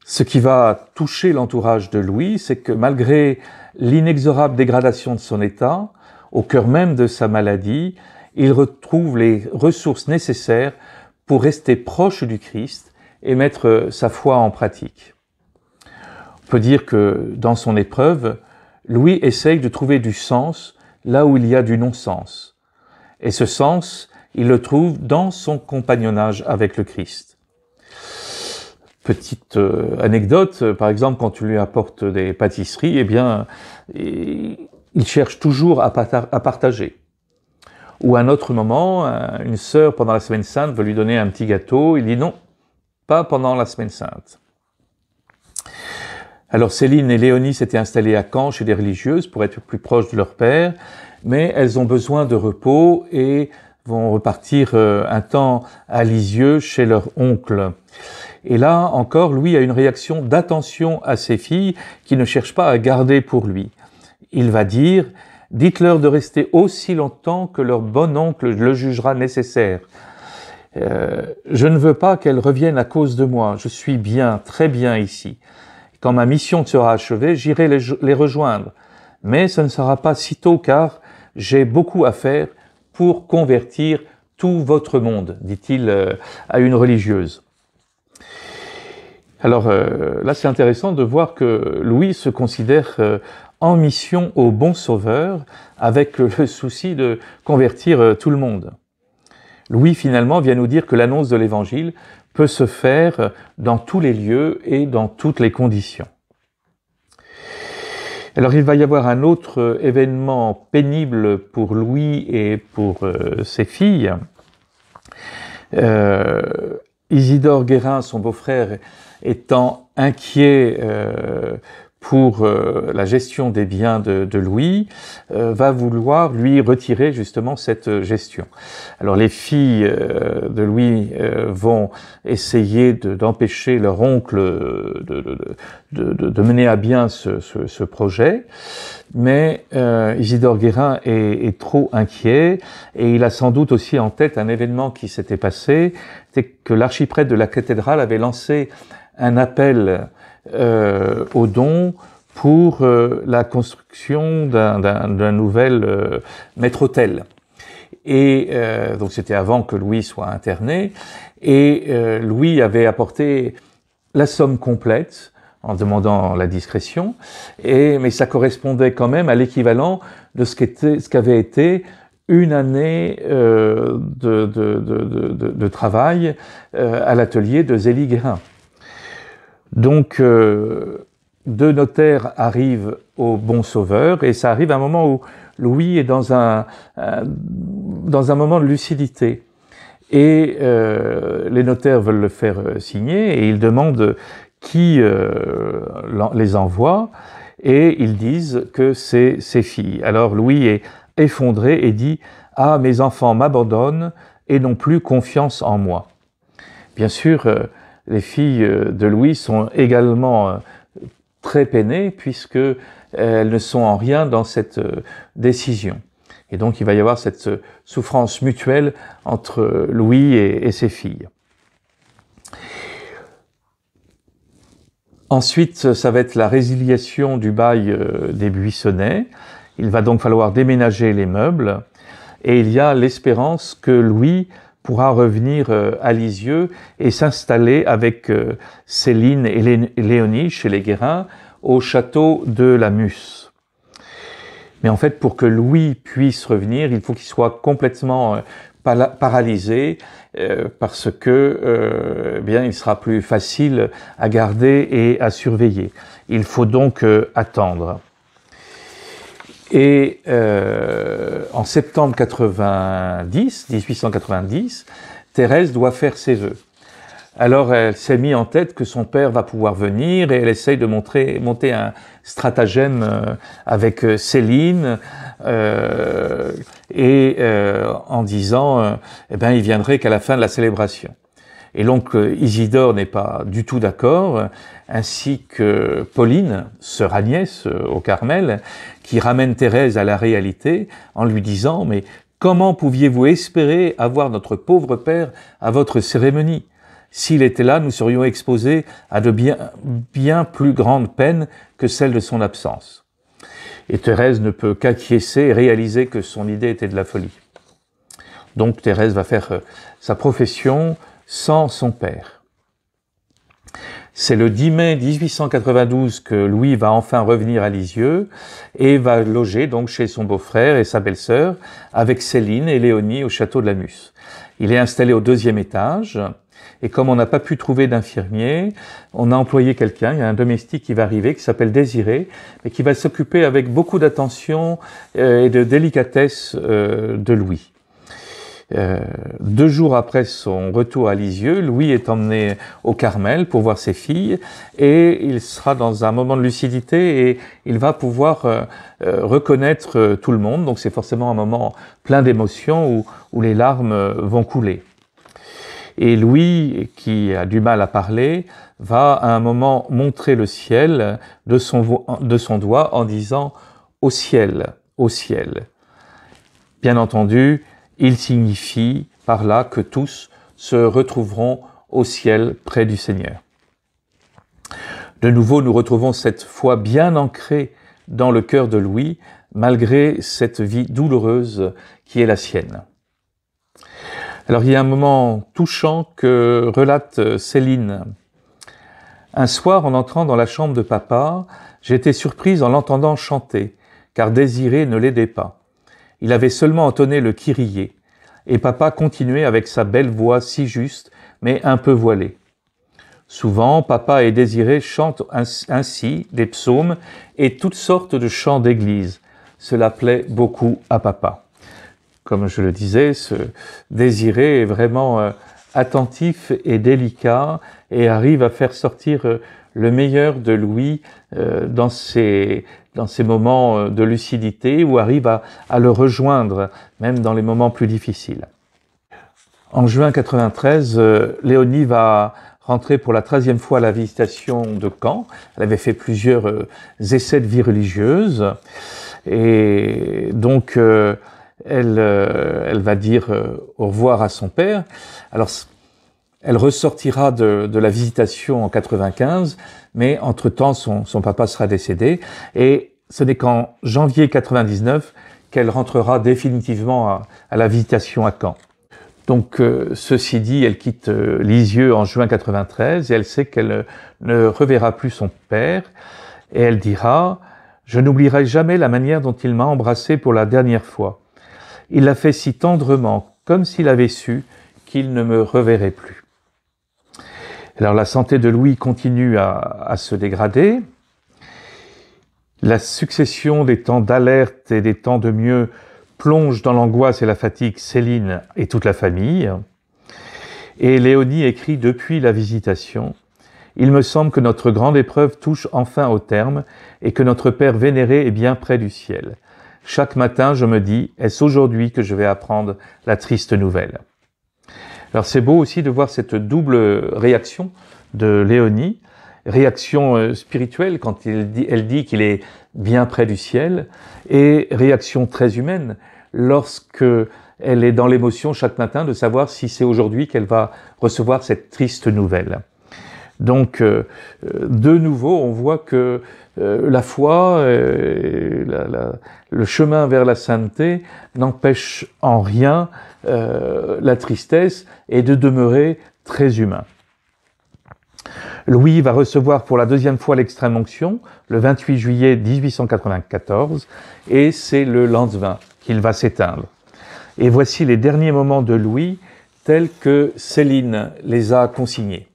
Ce qui va toucher l'entourage de Louis, c'est que malgré l'inexorable dégradation de son état, au cœur même de sa maladie, il retrouve les ressources nécessaires pour rester proche du Christ et mettre sa foi en pratique. On peut dire que dans son épreuve, Louis essaye de trouver du sens là où il y a du non-sens. Et ce sens, il le trouve dans son compagnonnage avec le Christ. Petite anecdote, par exemple, quand tu lui apportes des pâtisseries, eh bien, il cherche toujours à partager. Ou à un autre moment, une sœur, pendant la Semaine Sainte, veut lui donner un petit gâteau, il dit non, pas pendant la Semaine Sainte. Alors Céline et Léonie s'étaient installées à Caen chez des religieuses pour être plus proches de leur père, mais elles ont besoin de repos et vont repartir un temps à Lisieux chez leur oncle. Et là encore, Louis a une réaction d'attention à ses filles qui ne cherchent pas à garder pour lui. Il va dire « Dites-leur de rester aussi longtemps que leur bon oncle le jugera nécessaire. Je ne veux pas qu'elles reviennent à cause de moi. Je suis bien, très bien ici. Quand ma mission sera achevée, j'irai les rejoindre. Mais ce ne sera pas si tôt car j'ai beaucoup à faire pour convertir tout votre monde, dit-il à une religieuse. Alors là, c'est intéressant de voir que Louis se considère en mission au Bon Sauveur avec le souci de convertir tout le monde. Louis, finalement, vient nous dire que l'annonce de l'Évangile peut se faire dans tous les lieux et dans toutes les conditions. Alors il va y avoir un autre événement pénible pour Louis et pour ses filles. Isidore Guérin, son beau-frère, étant inquiet pour la gestion des biens de Louis, va vouloir lui retirer justement cette gestion. Alors les filles de Louis vont essayer d'empêcher leur oncle de mener à bien ce projet, mais Isidore Guérin est trop inquiet et il a sans doute aussi en tête un événement qui s'était passé, c'est que l'archiprêtre de la cathédrale avait lancé un appel aux dons pour la construction d'un nouvel maître-autel. Et donc c'était avant que Louis soit interné, et Louis avait apporté la somme complète en demandant la discrétion, mais ça correspondait quand même à l'équivalent de ce qu'avait été une année de travail à l'atelier de Zélie Guérin. Donc, deux notaires arrivent au Bon Sauveur, et ça arrive à un moment où Louis est dans un moment de lucidité. Et les notaires veulent le faire signer, et ils demandent qui les envoie, et ils disent que c'est ses filles. Alors Louis est effondré et dit « Ah, mes enfants m'abandonnent et n'ont plus confiance en moi ». Bien sûr, les filles de Louis sont également très peinées puisque elles ne sont en rien dans cette décision. Et donc il va y avoir cette souffrance mutuelle entre Louis et ses filles. Ensuite, ça va être la résiliation du bail des Buissonnets. Il va donc falloir déménager les meubles. Et il y a l'espérance que Louis pourra revenir à Lisieux et s'installer avec Céline et Léonie chez les Guérin au château de la Musse. Mais en fait, pour que Louis puisse revenir, il faut qu'il soit complètement paralysé parce que bien il sera plus facile à garder et à surveiller. Il faut donc attendre. Et en septembre 1890, Thérèse doit faire ses vœux. Alors elle s'est mis en tête que son père va pouvoir venir et elle essaye de monter un stratagème avec Céline en disant eh ben il viendrait qu'à la fin de la célébration. Et donc Isidore n'est pas du tout d'accord, ainsi que Pauline, sœur Agnès au Carmel, qui ramène Thérèse à la réalité en lui disant « Mais comment pouviez-vous espérer avoir notre pauvre père à votre cérémonie ? S'il était là, nous serions exposés à de bien plus grandes peines que celles de son absence. » Et Thérèse ne peut qu'acquiescer et réaliser que son idée était de la folie. Donc Thérèse va faire sa profession sans son père. C'est le 10 mai 1892 que Louis va enfin revenir à Lisieux et va loger donc chez son beau-frère et sa belle-sœur avec Céline et Léonie au château de la Musse. Il est installé au 2e étage et comme on n'a pas pu trouver d'infirmier, on a employé quelqu'un, il y a un domestique qui va arriver qui s'appelle Désiré et qui va s'occuper avec beaucoup d'attention et de délicatesse de Louis. 2 jours après son retour à Lisieux, Louis est emmené au Carmel pour voir ses filles et il sera dans un moment de lucidité et il va pouvoir reconnaître tout le monde. Donc c'est forcément un moment plein d'émotions où les larmes vont couler. Et Louis, qui a du mal à parler, va à un moment montrer le ciel de son doigt en disant « au ciel, au ciel ». Bien entendu, il signifie par là que tous se retrouveront au ciel près du Seigneur. De nouveau, nous retrouvons cette foi bien ancrée dans le cœur de Louis, malgré cette vie douloureuse qui est la sienne. Alors, il y a un moment touchant que relate Céline. Un soir, en entrant dans la chambre de papa, j'ai été surprise en l'entendant chanter, car Désiré ne l'aidait pas. Il avait seulement entonné le Kyrie, et papa continuait avec sa belle voix si juste, mais un peu voilée. Souvent, papa et Désiré chantent ainsi des psaumes et toutes sortes de chants d'église. Cela plaît beaucoup à papa. Comme je le disais, ce Désiré est vraiment attentif et délicat et arrive à faire sortir le meilleur de Louis dans ces moments de lucidité ou arrive à le rejoindre, même dans les moments plus difficiles. En juin 93, Léonie va rentrer pour la 13e fois à la visitation de Caen. Elle avait fait plusieurs essais de vie religieuse et donc elle va dire au revoir à son père. Alors, elle ressortira de la visitation en 95, mais entre-temps, son papa sera décédé. Et ce n'est qu'en janvier 99 qu'elle rentrera définitivement à la visitation à Caen. Donc, ceci dit, elle quitte Lisieux en juin 93 et elle sait qu'elle ne reverra plus son père. Et elle dira « Je n'oublierai jamais la manière dont il m'a embrassé pour la dernière fois. Il l'a fait si tendrement, comme s'il avait su qu'il ne me reverrait plus. » Alors la santé de Louis continue à se dégrader. La succession des temps d'alerte et des temps de mieux plonge dans l'angoisse et la fatigue Céline et toute la famille. Et Léonie écrit depuis la visitation « Il me semble que notre grande épreuve touche enfin au terme et que notre Père vénéré est bien près du ciel. Chaque matin, je me dis, est-ce aujourd'hui que je vais apprendre la triste nouvelle ?» Alors c'est beau aussi de voir cette double réaction de Léonie, réaction spirituelle quand elle dit qu'il est bien près du ciel, et réaction très humaine lorsque elle est dans l'émotion chaque matin de savoir si c'est aujourd'hui qu'elle va recevoir cette triste nouvelle. Donc, de nouveau, on voit que la foi, le chemin vers la sainteté n'empêche en rien la tristesse et de demeurer très humain. Louis va recevoir pour la deuxième fois l'extrême onction le 28 juillet 1894 et c'est le lendemain qu'il va s'éteindre. Et voici les derniers moments de Louis tels que Céline les a consignés.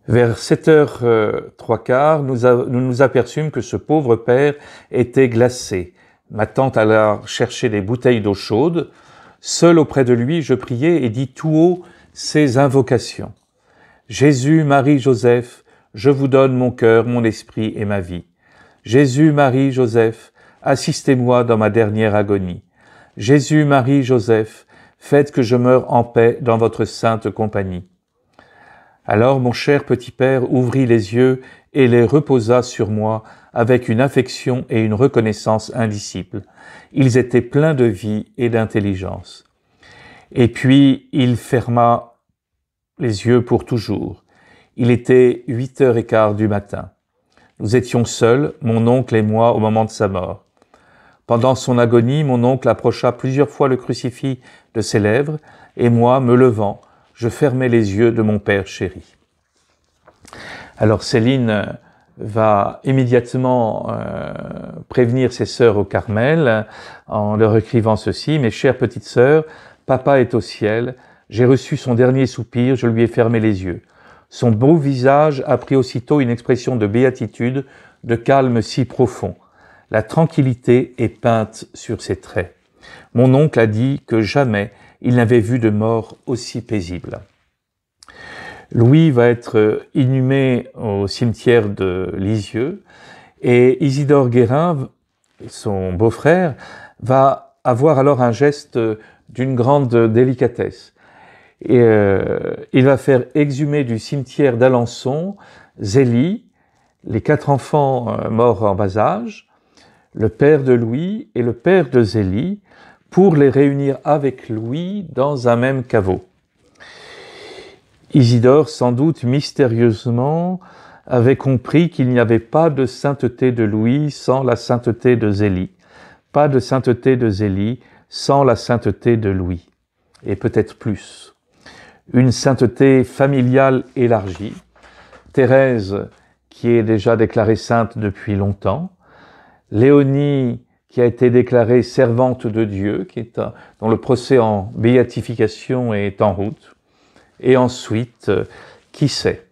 Vers 7h15, nous nous aperçûmes que ce pauvre père était glacé. Ma tante alla chercher des bouteilles d'eau chaude. Seul auprès de lui, je priai et dis tout haut ces invocations. Jésus, Marie, Joseph, je vous donne mon cœur, mon esprit et ma vie. Jésus, Marie, Joseph, assistez-moi dans ma dernière agonie. Jésus, Marie, Joseph, faites que je meure en paix dans votre sainte compagnie. Alors mon cher petit père ouvrit les yeux et les reposa sur moi avec une affection et une reconnaissance indicibles. Ils étaient pleins de vie et d'intelligence. Et puis il ferma les yeux pour toujours. Il était 8h15 du matin. Nous étions seuls, mon oncle et moi, au moment de sa mort. Pendant son agonie, mon oncle approcha plusieurs fois le crucifix de ses lèvres, et moi, me levant, je fermais les yeux de mon père chéri. Alors Céline va immédiatement prévenir ses sœurs au Carmel en leur écrivant ceci: « Mes chères petites sœurs, papa est au ciel, j'ai reçu son dernier soupir, je lui ai fermé les yeux. Son beau visage a pris aussitôt une expression de béatitude, de calme si profond. La tranquillité est peinte sur ses traits. Mon oncle a dit que jamais il n'avait vu de mort aussi paisible. » Louis va être inhumé au cimetière de Lisieux et Isidore Guérin, son beau-frère, va avoir alors un geste d'une grande délicatesse. Et, il va faire exhumer du cimetière d'Alençon Zélie, les 4 enfants morts en bas âge, le père de Louis et le père de Zélie, pour les réunir avec Louis dans un même caveau. Isidore, sans doute mystérieusement, avait compris qu'il n'y avait pas de sainteté de Louis sans la sainteté de Zélie, pas de sainteté de Zélie sans la sainteté de Louis, et peut-être plus. Une sainteté familiale élargie, Thérèse qui est déjà déclarée sainte depuis longtemps, Léonie qui a été déclarée servante de Dieu, dont le procès en béatification est en route, et ensuite, qui sait,